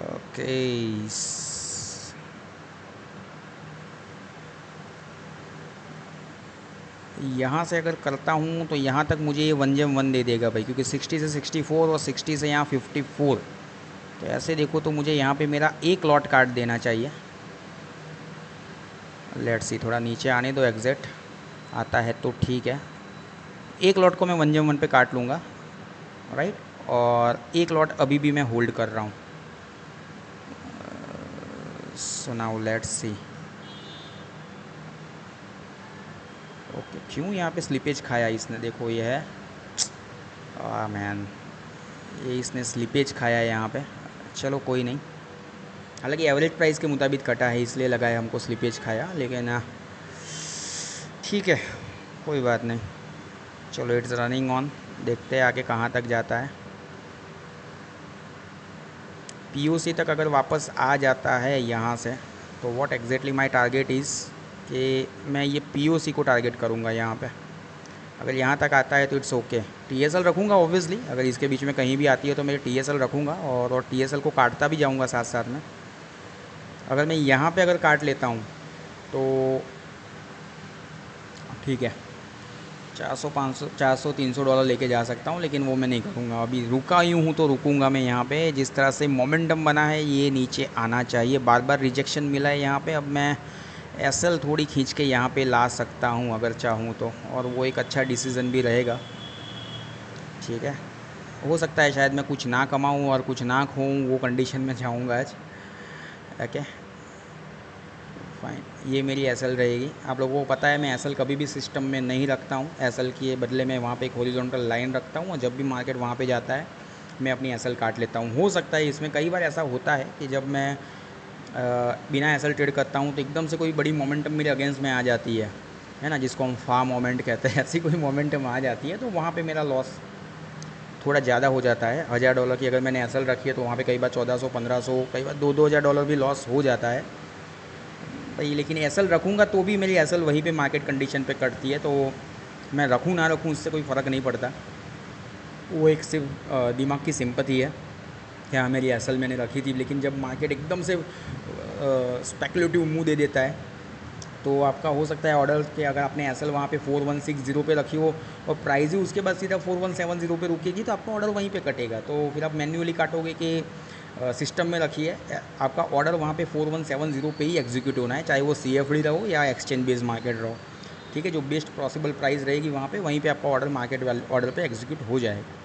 Okay, यहाँ से अगर करता हूँ तो यहाँ तक मुझे ये 1 दे देगा भाई, क्योंकि 60 से 64 और 60 से यहाँ 54। तो ऐसे देखो तो मुझे यहाँ पे मेरा एक लॉट काट देना चाहिए। लेट्स सी, थोड़ा नीचे आने दो, एग्जैक्ट आता है तो ठीक है। एक लॉट को मैं 1 पे काट लूँगा, राइट। और एक लॉट अभी भी मैं होल्ड कर रहा हूँ। So now let's see. Okay, क्यों यहाँ पे स्लिपेज खाया इसने, देखो ये है मैन, ये इसने स्लिपेज खाया है यहाँ पे। चलो कोई नहीं, हालांकि एवरेज प्राइस के मुताबिक कटा है इसलिए लगा है हमको स्लिपेज खाया, लेकिन ठीक है कोई बात नहीं। चलो इट्स रनिंग ऑन, देखते हैं आगे कहाँ तक जाता है। पीओसी तक अगर वापस आ जाता है यहाँ से तो what exactly my target is कि मैं ये पीओसी को टारगेट करूँगा यहाँ पे। अगर यहाँ तक आता है तो इट्स ओके। टीएसएल रखूँगा ऑब्वियसली, अगर इसके बीच में कहीं भी आती है तो मैं टीएसएल रखूँगा और टीएसएल को काटता भी जाऊँगा साथ साथ में। अगर मैं यहाँ पे अगर काट लेता हूँ तो ठीक है, 400 500 400 300 डॉलर लेके जा सकता हूँ, लेकिन वो मैं नहीं करूँगा। अभी रुका यूँ हूँ तो रुकूँगा मैं यहाँ पे। जिस तरह से मोमेंटम बना है ये नीचे आना चाहिए, बार बार रिजेक्शन मिला है यहाँ पे। अब मैं एसएल थोड़ी खींच के यहाँ पे ला सकता हूँ अगर चाहूँ तो, और वो एक अच्छा डिसीज़न भी रहेगा, ठीक है। हो सकता है शायद मैं कुछ ना कमाऊँ और कुछ ना खोऊँ, वो कंडीशन में जाऊँगा आज। ओके फाइन, ये मेरी एसएल रहेगी। आप लोगों को पता है मैं एसएल कभी भी सिस्टम में नहीं रखता हूँ, एसएल के बदले में वहाँ पे एक हॉरिजॉन्टल लाइन रखता हूँ, और जब भी मार्केट वहाँ पे जाता है मैं अपनी एसएल काट लेता हूँ। हो सकता है इसमें कई बार ऐसा होता है कि जब मैं बिना एसएल ट्रेड करता हूँ तो एकदम से कोई बड़ी मोमेंटम मेरे अगेंस्ट में आ जाती है ना, जिसको हम फा मोमेंट कहते हैं। ऐसी कोई मोमेंटम आ जाती है तो वहाँ पे मेरा लॉस थोड़ा ज़्यादा हो जाता है। $1000 की अगर मैंने एसएल रखी है तो वहाँ पे कई बार 1400 1500, कई बार 2-2 हज़ार डॉलर भी लॉस हो जाता है भाई। लेकिन एसएल रखूँगा तो भी मेरी एसएल वहीं पे मार्केट कंडीशन पे कटती है, तो मैं रखूँ ना रखूँ उससे कोई फ़र्क नहीं पड़ता। वो एक सिर्फ दिमाग की सिंपथी है कि हाँ मेरी एसएल मैंने रखी थी, लेकिन जब मार्केट एकदम से स्पेकुलेटिव मुँह दे देता है तो आपका हो सकता है ऑर्डर के, अगर आपने एसएल वहाँ पे 4160 पे रखी हो और प्राइस ही उसके बाद सीधा 4170 पे रुकेगी तो आपका ऑर्डर वहीं पे कटेगा। तो फिर आप मैन्युअली काटोगे कि सिस्टम में रखी है, आपका ऑर्डर वहाँ पे 4170 पे ही एग्जीक्यूट होना है, चाहे वो सीएफडी रहो या एक्सचेंज बेस्ड मार्केट रहो, ठीक है। जो बेस्ट पॉसिबल प्राइस रहेगी वहाँ पे, वहीं पे आपका ऑर्डर मार्केट ऑर्डर पे एग्जीक्यूट हो जाएगा।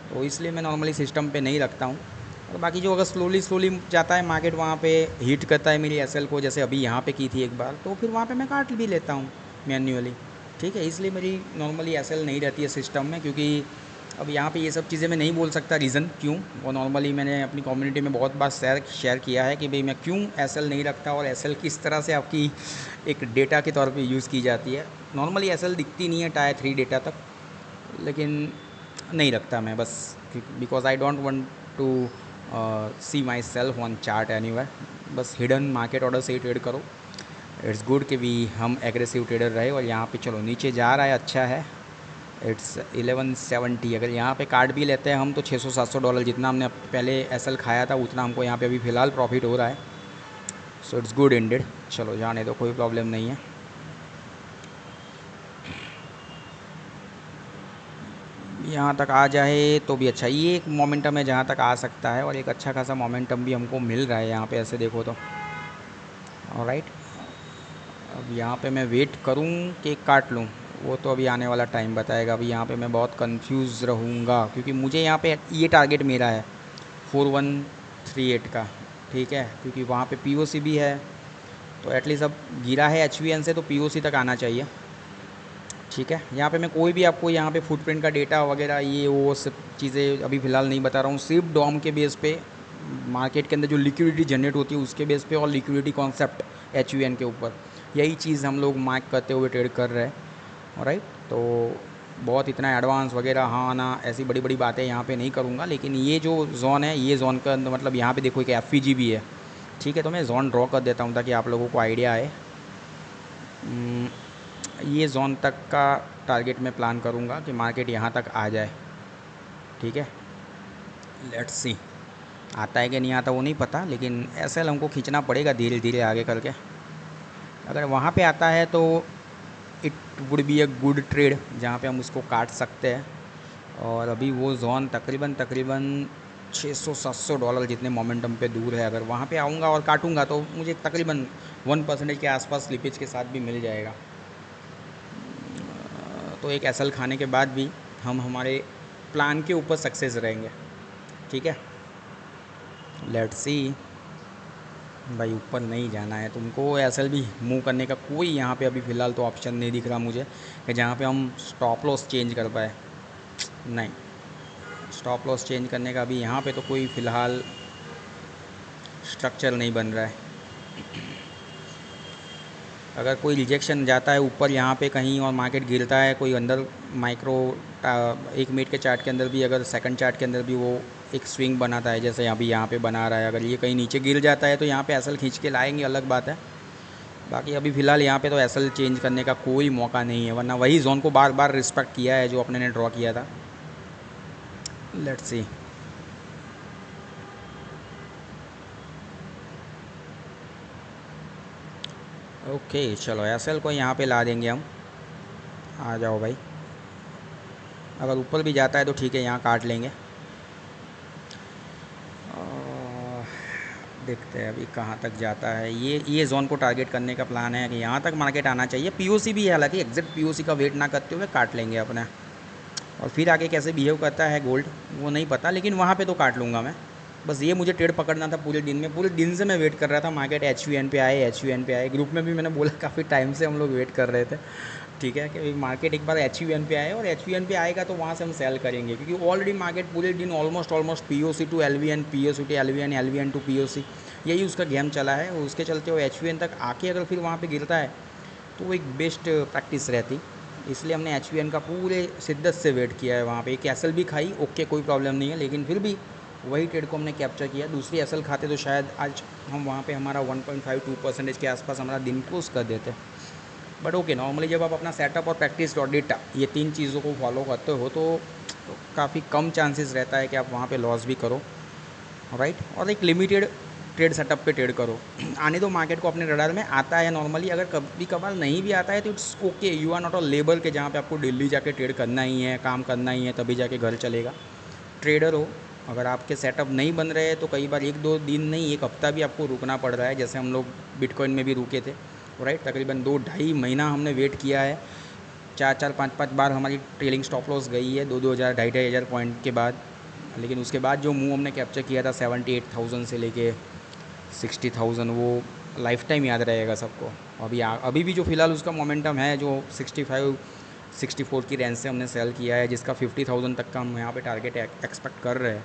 तो इसलिए मैं नॉर्मली सिस्टम पे नहीं रखता हूँ। और बाकी जो अगर स्लोली स्लोली जाता है मार्केट, वहाँ पे हिट करता है मेरी एसएल को, जैसे अभी यहाँ पे की थी एक बार, तो फिर वहाँ पे मैं काट भी लेता हूँ मैन्युअली। ठीक है, इसलिए मेरी नॉर्मली एसएल नहीं रहती है सिस्टम में, क्योंकि अब यहाँ पे ये सब चीज़ें मैं नहीं बोल सकता रीज़न क्यों। और नॉर्मली मैंने अपनी कम्युनिटी में बहुत बार शेयर किया है कि भाई मैं क्यों एसएल नहीं रखता, और एसएल किस तरह से आपकी एक डेटा के तौर पे यूज़ की जाती है। नॉर्मली एसएल दिखती नहीं है टायर 3 डेटा तक, लेकिन नहीं रखता मैं, बस because I don't want to see myself on chart anywhere. बस हिडन मार्केट ऑर्डर से ही ट्रेड करो। इट्स गुड कि भी हम एग्रेसिव ट्रेडर रहे। और यहाँ पे चलो नीचे जा रहा है, अच्छा है। इट्स 1170। अगर यहाँ पे काट भी लेते हैं हम तो $600-700 जितना हमने पहले एसएल खाया था उतना हमको यहाँ पे अभी फ़िलहाल प्रॉफिट हो रहा है। So it's good ended. चलो जाने दो, कोई प्रॉब्लम नहीं है। यहाँ तक आ जाए तो भी अच्छा, ये एक मोमेंटम है जहाँ तक आ सकता है, और एक अच्छा खासा मोमेंटम भी हमको मिल रहा है यहाँ पे, ऐसे देखो तो। ऑलराइट, अब यहाँ पे मैं वेट करूँ कि काट लूँ, वो तो अभी आने वाला टाइम बताएगा। अभी यहाँ पे मैं बहुत कंफ्यूज रहूँगा, क्योंकि मुझे यहाँ पे ये टारगेट मेरा है 4138 का। ठीक है, क्योंकि वहाँ पे पीओसी भी है, तो एटलीस्ट अब गिरा है एचवीएन से तो पीओसी तक आना चाहिए। ठीक है, यहाँ पे मैं कोई भी आपको यहाँ पे फुटप्रिंट का डेटा वगैरह ये वो सब चीज़ें अभी फ़िलहाल नहीं बता रहा हूँ, सिर्फ डॉम के बेस पे, मार्केट के अंदर जो लिक्विडिटी जनरेट होती है उसके बेस पे, और लिक्विडिटी कॉन्सेप्ट एचवीएन के ऊपर, यही चीज़ हम लोग मार्क करते हुए ट्रेड कर रहे हैं। राइट, तो बहुत इतना एडवांस वगैरह हाँ ना ऐसी बड़ी बड़ी बातें यहाँ पे नहीं करूँगा, लेकिन ये जो जोन है, ये जोन का मतलब यहाँ पे देखो एक एफ भी है। ठीक है, तो मैं जोन ड्रॉ कर देता हूँ ताकि आप लोगों को आइडिया आए। ये जोन तक का टारगेट मैं प्लान करूँगा कि मार्केट यहाँ तक आ जाए। ठीक है, लेट्स सी आता है कि नहीं आता वो नहीं पता, लेकिन ऐसे हमको खींचना पड़ेगा धीरे धीरे आगे करके। अगर वहाँ पे आता है तो it would be a good trade जहाँ पे हम उसको काट सकते हैं। और अभी वो जोन तकरीबन तकरीबन $600-700 जितने मोमेंटम पे दूर है। अगर वहाँ पे आऊँगा और काटूँगा तो मुझे तकरीबन 1% के आसपास स्लिपेज के साथ भी मिल जाएगा। तो एक एसएल खाने के बाद भी हम हमारे प्लान के ऊपर सक्सेस रहेंगे। ठीक है, लेट्स सी। भाई ऊपर नहीं जाना है तुमको, एसएल भी मूव करने का कोई यहाँ पे अभी फ़िलहाल तो ऑप्शन नहीं दिख रहा मुझे कि जहाँ पे हम स्टॉप लॉस चेंज कर पाए। नहीं, स्टॉप लॉस चेंज करने का अभी यहाँ पे तो कोई फ़िलहाल स्ट्रक्चर नहीं बन रहा है। अगर कोई रिजेक्शन जाता है ऊपर यहाँ पे कहीं और मार्केट गिरता है, कोई अंदर माइक्रो 1 मिनट के चार्ट के अंदर भी, अगर सेकंड चार्ट के अंदर भी वो एक स्विंग बनाता है जैसे अभी यहाँ पे बना रहा है, अगर ये कहीं नीचे गिर जाता है तो यहाँ पे एसएल खींच के लाएंगे, अलग बात है। बाकी अभी फ़िलहाल यहाँ पे तो एसएल चेंज करने का कोई मौका नहीं है, वरना वही जोन को बार बार रिस्पेक्ट किया है जो अपने ने ड्रॉ किया था। Let's see. ओके चलो, एसएल को यहाँ पे ला देंगे हम। आ जाओ भाई, अगर ऊपर भी जाता है तो ठीक है, यहाँ काट लेंगे। देखते हैं अभी कहाँ तक जाता है। ये जोन को टारगेट करने का प्लान है कि यहाँ तक मार्केट आना चाहिए। पीओसी भी है, हालांकि एग्जैक्ट पीओसी का वेट ना करते हुए काट लेंगे अपने। और फिर आगे कैसे बिहेव करता है गोल्ड वो नहीं पता, लेकिन वहाँ पे तो काट लूँगा मैं। बस ये मुझे ट्रेड पकड़ना था पूरे दिन में, पूरे दिन से मैं वेट कर रहा था मार्केट एचयूएन पे आए, एचयूएन पे आए। ग्रुप में भी मैंने बोला काफ़ी टाइम से हम लोग वेट कर रहे थे। ठीक है, कि मार्केट एक बार एचयूएन पे आए, और एचयूएन पे आएगा तो वहाँ से हम सेल करेंगे, क्योंकि ऑलरेडी मार्केट पूरे दिन almost POC to LVN, POC to LVN, LVN to POC, यही उसका गेम चला है। उसके चलते वो एचयूएन तक आके अगर फिर वहाँ पे गिरता है तो वो एक बेस्ट प्रैक्टिस रहती। इसलिए हमने एचवीएन का पूरे शिद्दत से वेट किया है। वहाँ पे एक एसएल भी खाई, ओके कोई प्रॉब्लम नहीं है, लेकिन फिर भी वही ट्रेड को हमने कैप्चर किया। दूसरी एसएल खाते तो शायद आज हम वहाँ पे हमारा 1.52% के आसपास हमारा दिन क्लोज कर देते। बट ओके, नॉर्मली जब आप अपना सेटअप और प्रैक्टिस और डेटा ये 3 चीज़ों को फॉलो करते हो तो काफ़ी कम चांसेस रहता है कि आप वहाँ पे लॉस भी करो। राइट, और एक लिमिटेड ट्रेड सेटअप पे ट्रेड करो। आने दो मार्केट को अपने रडार में। आता है नॉर्मली, अगर कभी कभार नहीं भी आता है तो it's okay, you are not a labour के जहाँ पे आपको दिल्ली जाके ट्रेड करना ही है, काम करना ही है, तभी जाके घर चलेगा। ट्रेडर हो, अगर आपके सेटअप नहीं बन रहे हैं तो कई बार 1-2 दिन नहीं, 1 हफ्ता भी आपको रुकना पड़ रहा है, जैसे हम लोग बिटकॉइन में भी रुके थे। राइट, तकरीबन 2-2.5 महीना हमने वेट किया है। 4-4 5-5 बार हमारी ट्रेलिंग स्टॉप लॉस गई है, 2-2 हज़ार 2,500 पॉइंट के बाद। लेकिन उसके बाद जो मूव हमने कैप्चर किया था 78,000 से लेके 60,000, वो लाइफ टाइम याद रहेगा सबको। अभी भी जो फ़िलहाल उसका मोमेंटम है, जो 65 64 की रेंज से हमने सेल किया है, जिसका 50,000 तक का हम यहाँ पे टारगेट एक्सपेक्ट कर रहे हैं।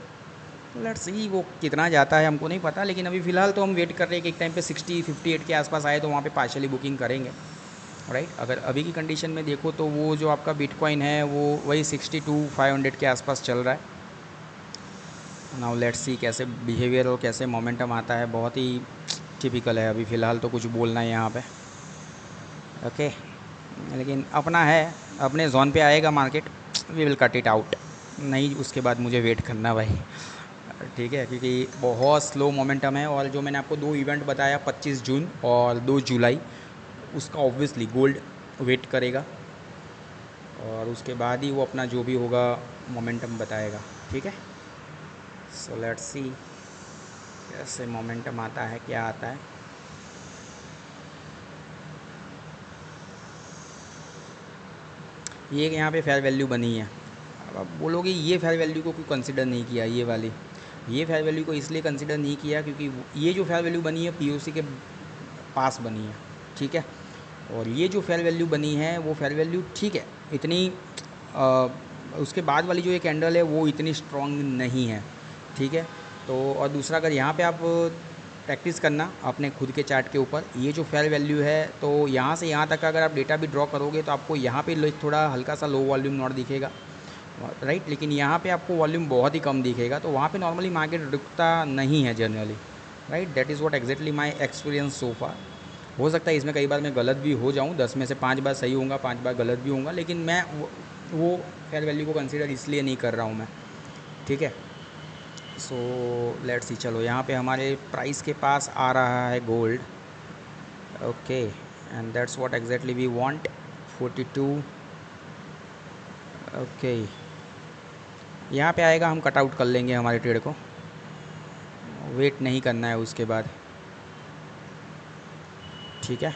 तो लेट्स सी वो कितना जाता है हमको नहीं पता, लेकिन अभी फ़िलहाल तो हम वेट कर रहे हैं कि एक टाइम पे 58 के आसपास आए तो वहाँ पे पार्शियली बुकिंग करेंगे, राइट। अगर अभी की कंडीशन में देखो तो वो जो आपका बिटकॉइन है वो वही 62,500 के आसपास चल रहा है। नाउ लेट्स सी कैसे बिहेवियर और कैसे मोमेंटम आता है, बहुत ही टिपिकल है। अभी फ़िलहाल तो कुछ बोलना है यहाँ पे, ओके। लेकिन अपना है, अपने जोन पे आएगा market, we will cut it out, नहीं उसके बाद मुझे वेट करना भाई, ठीक है। क्योंकि बहुत स्लो मोमेंटम है, और जो मैंने आपको दो इवेंट बताया 25 जून और 2 जुलाई, उसका ऑब्वियसली गोल्ड वेट करेगा, और उसके बाद ही वो अपना जो भी होगा मोमेंटम बताएगा, ठीक है। सो लेट्स सी कैसे मोमेंटम आता है, क्या आता है। ये यहाँ पे फेयर वैल्यू बनी है। अब आप बोलोगे ये फेयर वैल्यू को क्यों कंसिडर नहीं किया, ये वाली, ये फेयर वैल्यू को इसलिए कंसिडर नहीं किया क्योंकि ये जो फेयर वैल्यू बनी है पीओसी के पास बनी है, ठीक है। और ये जो फेयर वैल्यू बनी है वो फेयर वैल्यू ठीक है, इतनी उसके बाद वाली जो ये कैंडल है वो इतनी स्ट्रॉन्ग नहीं है, ठीक है। तो और दूसरा, अगर यहाँ पे आप प्रैक्टिस करना अपने खुद के चार्ट के ऊपर, ये जो फेयर वैल्यू है तो यहाँ से यहाँ तक का अगर आप डेटा भी ड्रॉ करोगे तो आपको यहाँ पे थोड़ा हल्का सा लो वॉल्यूम नॉट दिखेगा, राइट। लेकिन यहाँ पे आपको वॉल्यूम बहुत ही कम दिखेगा, तो वहाँ पे नॉर्मली मार्केट रुकता नहीं है generally, right. That is what exactly my experience so far. हो सकता है इसमें कई बार मैं गलत भी हो जाऊँ, 10 में से 5 बार सही होऊंगा, 5 बार गलत भी होऊंगा, लेकिन मैं वो फेयर वैल्यू को कंसिडर इसलिए नहीं कर रहा हूँ मैं, ठीक है। सो लेट्स सी, चलो यहाँ पे हमारे प्राइस के पास आ रहा है gold, okay, and that's what exactly we want, 42, okay. यहाँ पे आएगा, हम कट आउट कर लेंगे हमारे ट्रेड को, वेट नहीं करना है उसके बाद, ठीक है।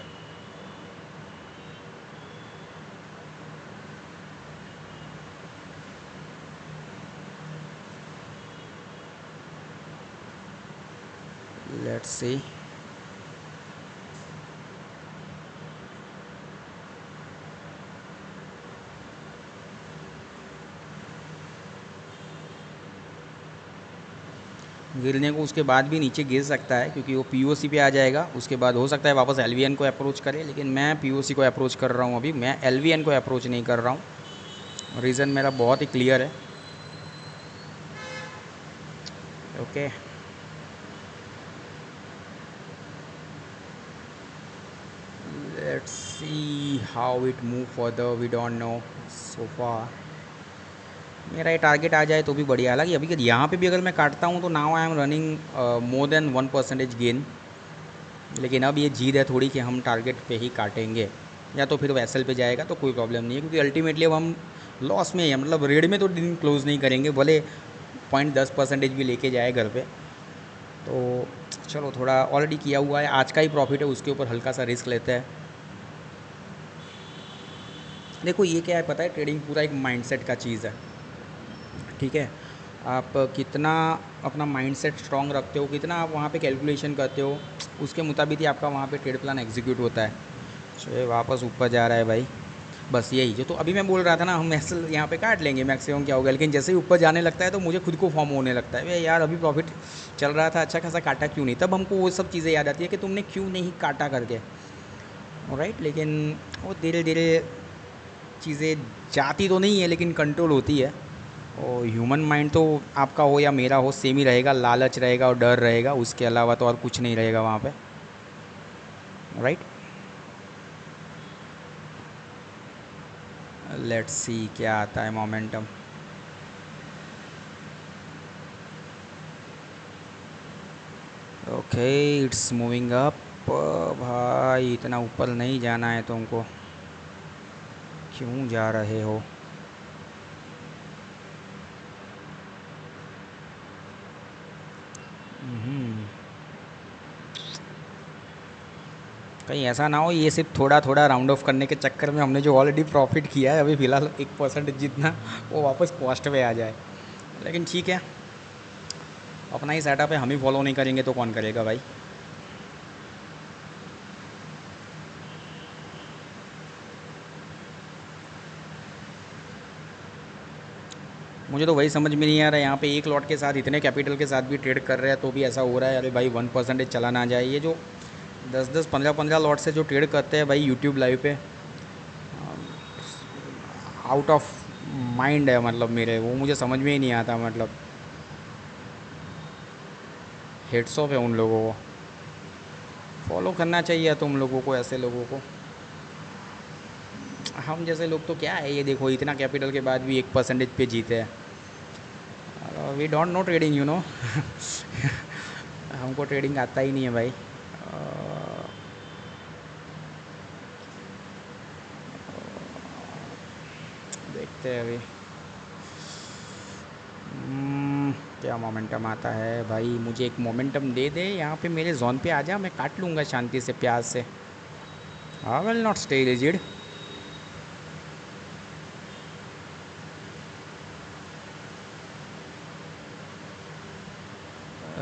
लेट्स सी, गिरने को उसके बाद भी नीचे गिर सकता है क्योंकि वो पीओसी पे आ जाएगा, उसके बाद हो सकता है वापस एलवीएन को अप्रोच करे, लेकिन मैं पीओसी को अप्रोच कर रहा हूँ अभी, मैं एलवीएन को अप्रोच नहीं कर रहा हूँ। रीज़न मेरा बहुत ही क्लियर है, okay. Let's see how it move further, we don't know so far. मेरा ये टारगेट आ जाए तो भी बढ़िया, हालांकि अभी यहाँ पे भी अगर मैं काटता हूँ तो now I am running more than 1% gain, लेकिन अब ये जीद है थोड़ी कि हम टारगेट पे ही काटेंगे, या तो फिर वैसल पे जाएगा तो कोई प्रॉब्लम नहीं है, क्योंकि अल्टीमेटली अब हम लॉस में ही है, मतलब रेड में तो दिन क्लोज नहीं करेंगे, भले 0.10% भी लेके जाए घर पे। तो चलो, थोड़ा ऑलरेडी किया हुआ है, आज का ही प्रॉफिट है, उसके ऊपर हल्का सा रिस्क लेते हैं। देखो ये क्या है पता है, ट्रेडिंग पूरा एक माइंडसेट का चीज़ है, ठीक है। आप कितना अपना माइंडसेट स्ट्रॉन्ग रखते हो, कितना आप वहाँ पे कैलकुलेशन करते हो, उसके मुताबिक ही आपका वहाँ पे ट्रेड प्लान एग्जीक्यूट होता है। ये वापस ऊपर जा रहा है भाई, बस यही जो तो अभी मैं बोल रहा था ना, हम ऐसे यहाँ पे काट लेंगे मैक्सिमम क्या होगा, लेकिन जैसे ही ऊपर जाने लगता है तो मुझे खुद को फॉर्म होने लगता है यार अभी प्रॉफिट चल रहा था, अच्छा खासा काटा क्यों नहीं, तब हमको वो सब चीज़ें याद आती है कि तुमने क्यों नहीं काटा करके, राइट। लेकिन वो धीरे धीरे चीज़ें जाती तो नहीं है, लेकिन कंट्रोल होती है। और ह्यूमन माइंड तो आपका हो या मेरा हो सेम ही रहेगा, लालच रहेगा और डर रहेगा, उसके अलावा तो और कुछ नहीं रहेगा वहाँ पे, राइट। लेट्स सी क्या आता है momentum. Okay, it's moving up. भाई इतना ऊपर नहीं जाना है तुमको, क्यों जा रहे हो। कहीं ऐसा ना हो ये सिर्फ थोड़ा थोड़ा राउंड ऑफ करने के चक्कर में हमने जो ऑलरेडी प्रॉफिट किया है अभी फ़िलहाल 1% जितना, वो वापस कॉस्ट पे आ जाए। लेकिन ठीक है, अपना ही सेटअप है, हम ही फॉलो नहीं करेंगे तो कौन करेगा भाई। मुझे तो वही समझ में नहीं आ रहा है, यहाँ पे एक लॉट के साथ इतने कैपिटल के साथ भी ट्रेड कर रहे हैं तो भी ऐसा हो रहा है। अरे भाई 1% चला ना जाए। ये जो 10-10 15-15 लॉट से जो ट्रेड करते हैं भाई यूट्यूब लाइव पे, आउट ऑफ माइंड है मतलब मेरे, वो मुझे समझ में ही नहीं आता मतलब। हेड्स ऑफ है उन लोगों को, फॉलो करना चाहिए तुम लोगों को, ऐसे लोगों को। हम जैसे लोग तो क्या है, ये देखो इतना कैपिटल के बाद भी 1% पे जीते हैं। We don't know trading, you know. हमको ट्रेडिंग आता ही नहीं है भाई। देखते हैं अभी। क्या मोमेंटम आता है भाई, मुझे एक मोमेंटम दे दे यहाँ पे, मेरे जोन पे आ जा, मैं काट लूँगा शांति से प्याज से। I will not stay rigid.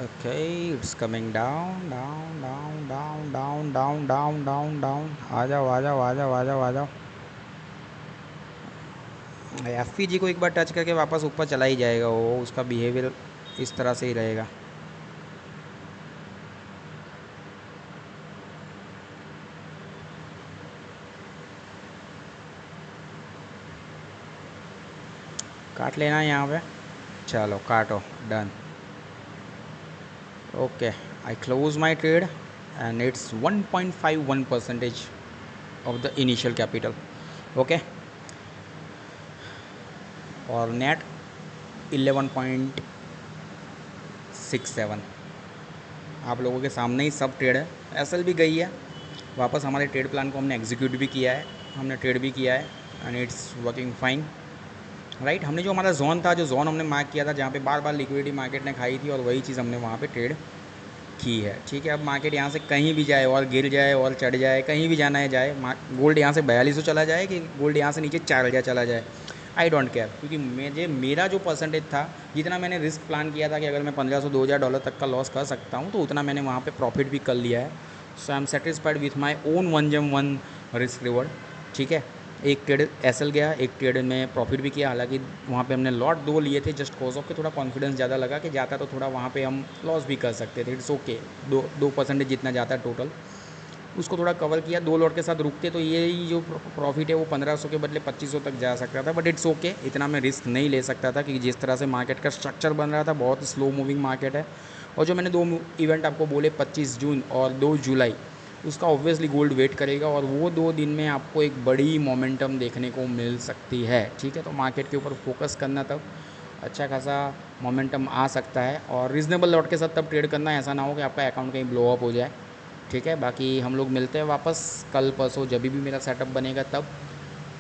Okay, it's coming down, down, down, down, down, down, down, down, down. आ जाओ आ जाओ आ जाओ आ जाओ आ जाओ। एफ को एक बार टच करके वापस ऊपर चला ही जाएगा वो, उसका बिहेवियर इस तरह से ही रहेगा। काट लेना है यहाँ पे। चलो काटो, done. Okay, I close my trade and it's 1.51% of the initial capital. Okay, और नेट 11.67। आप लोगों के सामने ही सब ट्रेड है। एसएल भी गई है वापस, हमारे ट्रेड प्लान को हमने एग्जीक्यूट भी किया है, हमने ट्रेड भी किया है and it's working fine. Right, हमने जो हमारा जोन था, जो जोन हमने मार्क किया था जहाँ पे बार बार लिक्विडिटी मार्केट ने खाई थी, और वही चीज़ हमने वहाँ पे ट्रेड की है। ठीक है, अब मार्केट यहाँ से कहीं भी जाए और गिर जाए और चढ़ जाए, कहीं भी जाना है जाए, गोल्ड यहाँ से 4200 चला जाए कि गोल्ड यहाँ से नीचे 4000 चला जाए, आई डोंट केयर। क्योंकि मेरा जो परसेंटेज था, जितना मैंने रिस्क प्लान किया था कि अगर मैं 1500-2000 डॉलर तक का लॉस कर सकता हूँ, तो उतना मैंने वहाँ पे प्रॉफिट भी कर लिया है। So I am satisfied with my own 1 risk reward. ठीक है, एक ट्रेड एसएल गया, एक ट्रेड में प्रॉफिट भी किया। हालांकि वहाँ पे हमने लॉट 2 लिए थे, जस्ट कॉज ऑफ के थोड़ा कॉन्फिडेंस ज़्यादा लगा कि जाता तो थोड़ा वहाँ पे हम लॉस भी कर सकते थे। इट्स ओके, 2% जितना जाता है टोटल, उसको थोड़ा कवर किया। 2 लॉट के साथ रुकते तो ये जो प्रॉफिट है वो 1500 के बदले 2500 तक जा सकता था, बट इट्स ओके, इतना मैं रिस्क नहीं ले सकता था क्योंकि जिस तरह से मार्केट का स्ट्रक्चर बन रहा था, बहुत स्लो मूविंग मार्केट है। और जो मैंने 2 इवेंट आपको बोले, 25 जून और 2 जुलाई, उसका ऑब्वियसली गोल्ड वेट करेगा, और वो 2 दिन में आपको एक बड़ी मोमेंटम देखने को मिल सकती है। ठीक है, तो मार्केट के ऊपर फोकस करना, तब अच्छा खासा मोमेंटम आ सकता है। और रीज़नेबल लॉट के साथ तब ट्रेड करना, ऐसा ना हो कि आपका अकाउंट कहीं ब्लो अप हो जाए। ठीक है, बाकी हम लोग मिलते हैं वापस कल परसों, जब भी मेरा सेटअप बनेगा तब।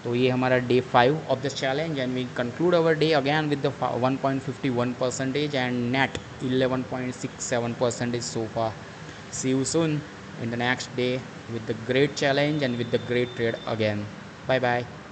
तो ये हमारा day 5 of the challenge and we conclude our day again with the 1.51% and net 11.67% so far. See you soon in the next day with the great challenge and with the great trade again. Bye bye.